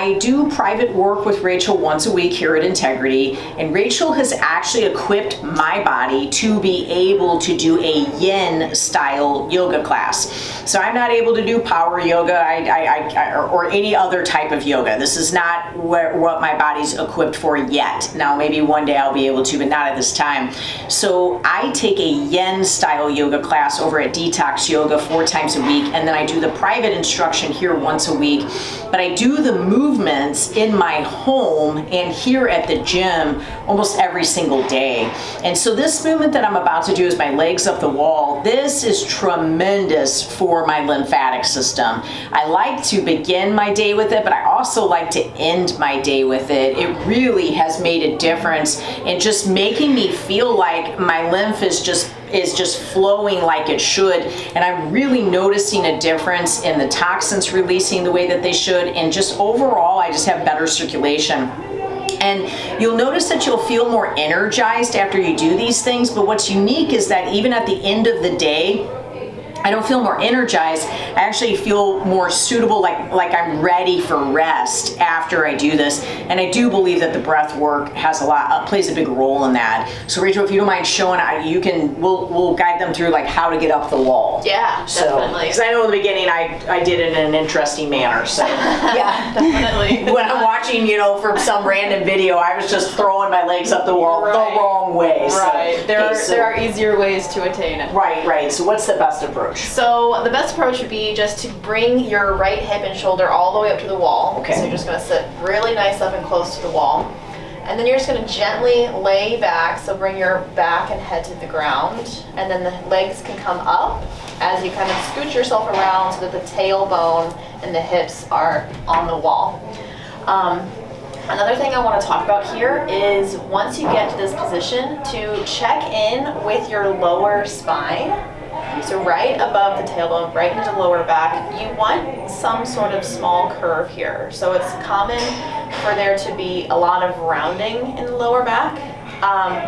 I do private work with Rachel once a week here at Integrity, and Rachel has actually equipped my body to be able to do a Yin style yoga class. So I'm not able to do power yoga or any other type of yoga. This is not what my body's equipped for yet. Now maybe one day I'll be able to, but not at this time. So I take a Yin style yoga class over at Detox Yoga 4 times a week, and then I do the private instruction here once a week. But I do the movements in my home and here at the gym almost every single day. And so this movement that I'm about to do is my legs up the wall. This is tremendous for my lymphatic system. I like to begin my day with it, but I also like to end my day with it. It really has made a difference in just making me feel like my lymph is just flowing like it should, and I'm really noticing a difference in the toxins releasing the way that they should, and just overall I just have better circulation. And you'll notice that you'll feel more energized after you do these things, but what's unique is that even at the end of the day, I don't feel more energized. I actually feel more suitable, like I'm ready for rest after I do this. And I do believe that the breath work has plays a big role in that. So Rachel, if you don't mind showing, we'll guide them through like how to get up the wall. Yeah, definitely. Because I know in the beginning I did it in an interesting manner. So yeah, definitely. When I'm watching, from some random video, I was just throwing my legs up the wall the wrong way. Right. So, there are easier ways to attain it. Right. So what's the best approach? So the best approach would be just to bring your right hip and shoulder all the way up to the wall. Okay. So you're just going to sit really nice up and close to the wall. And then you're just going to gently lay back, so bring your back and head to the ground. And then the legs can come up as you kind of scoot yourself around so that the tailbone and the hips are on the wall. Another thing I want to talk about here is once you get to this position, to check in with your lower spine. So right above the tailbone, right into the lower back, you want some sort of small curve here. So it's common for there to be a lot of rounding in the lower back.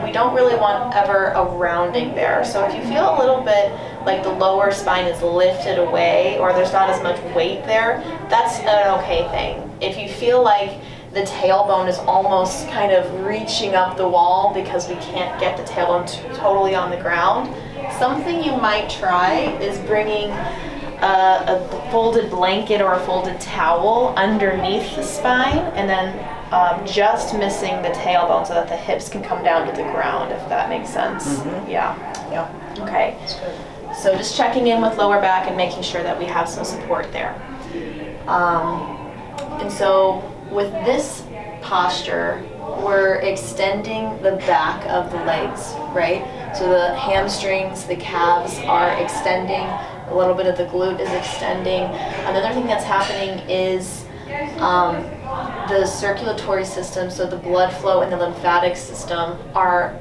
We don't really want ever a rounding there. So if you feel a little bit like the lower spine is lifted away or there's not as much weight there, that's an okay thing. If you feel like the tailbone is almost kind of reaching up the wall because we can't get the tailbone totally on the ground, something you might try is bringing a folded blanket or a folded towel underneath the spine and then just missing the tailbone so that the hips can come down to the ground, if that makes sense. Mm-hmm. Yeah. Okay. That's good. So just checking in with lower back and making sure that we have some support there. And so with this posture, we're extending the back of the legs, right? So the hamstrings, the calves are extending, a little bit of the glute is extending. Another thing that's happening is the circulatory system, so the blood flow and the lymphatic system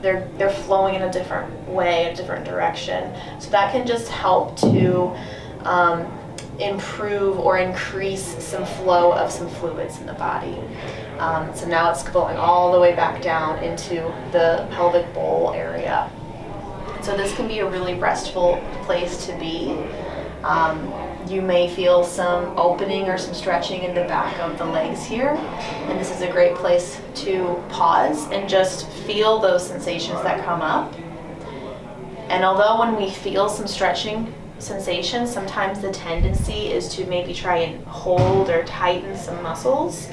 they're flowing in a different way, a different direction. So that can just help to improve or increase some flow of some fluids in the body. So now it's going all the way back down into the pelvic bowl area. So this can be a really restful place to be. You may feel some opening or some stretching in the back of the legs here, and this is a great place to pause and just feel those sensations that come up. And although when we feel some stretching sensations, sometimes the tendency is to maybe try and hold or tighten some muscles,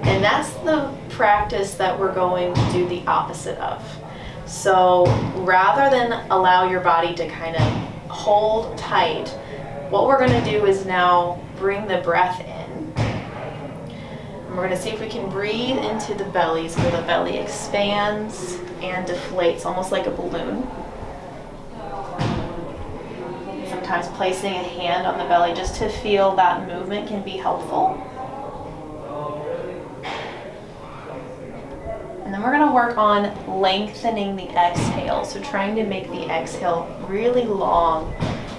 and that's the practice that we're going to do the opposite of. So rather than allow your body to kind of hold tight, what we're going to do is now bring the breath in. And we're going to see if we can breathe into the belly, so the belly expands and deflates almost like a balloon. Sometimes placing a hand on the belly just to feel that movement can be helpful. And then we're going to work on lengthening the exhale, so trying to make the exhale really long.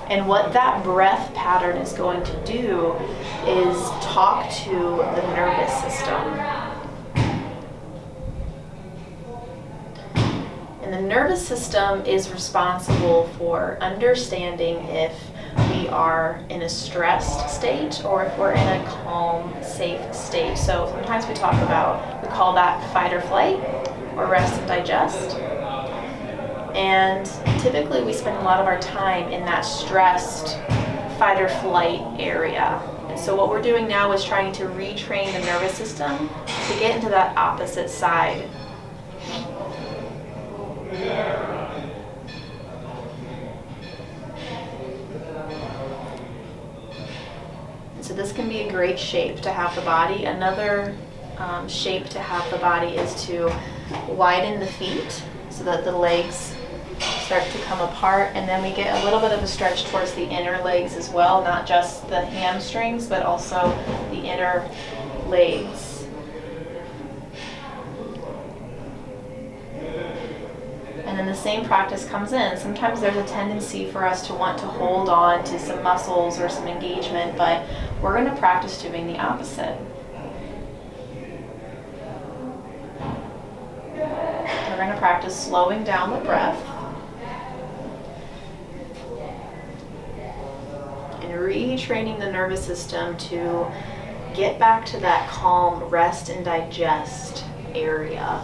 And what that breath pattern is going to do is talk to the nervous system. And the nervous system is responsible for understanding if we are in a stressed state or if we're in a calm, safe state. So sometimes we call that fight or flight or rest and digest. And typically we spend a lot of our time in that stressed fight or flight area. And so what we're doing now is trying to retrain the nervous system to get into that opposite side. And so this can be a great shape to have the body. Another shape to have the body is to widen the feet so that the legs start to come apart, and then we get a little bit of a stretch towards the inner legs as well, not just the hamstrings, but also the inner legs. And then the same practice comes in. Sometimes there's a tendency for us to want to hold on to some muscles or some engagement, but we're going to practice doing the opposite. We're going to practice slowing down the breath and retraining the nervous system to get back to that calm rest and digest area.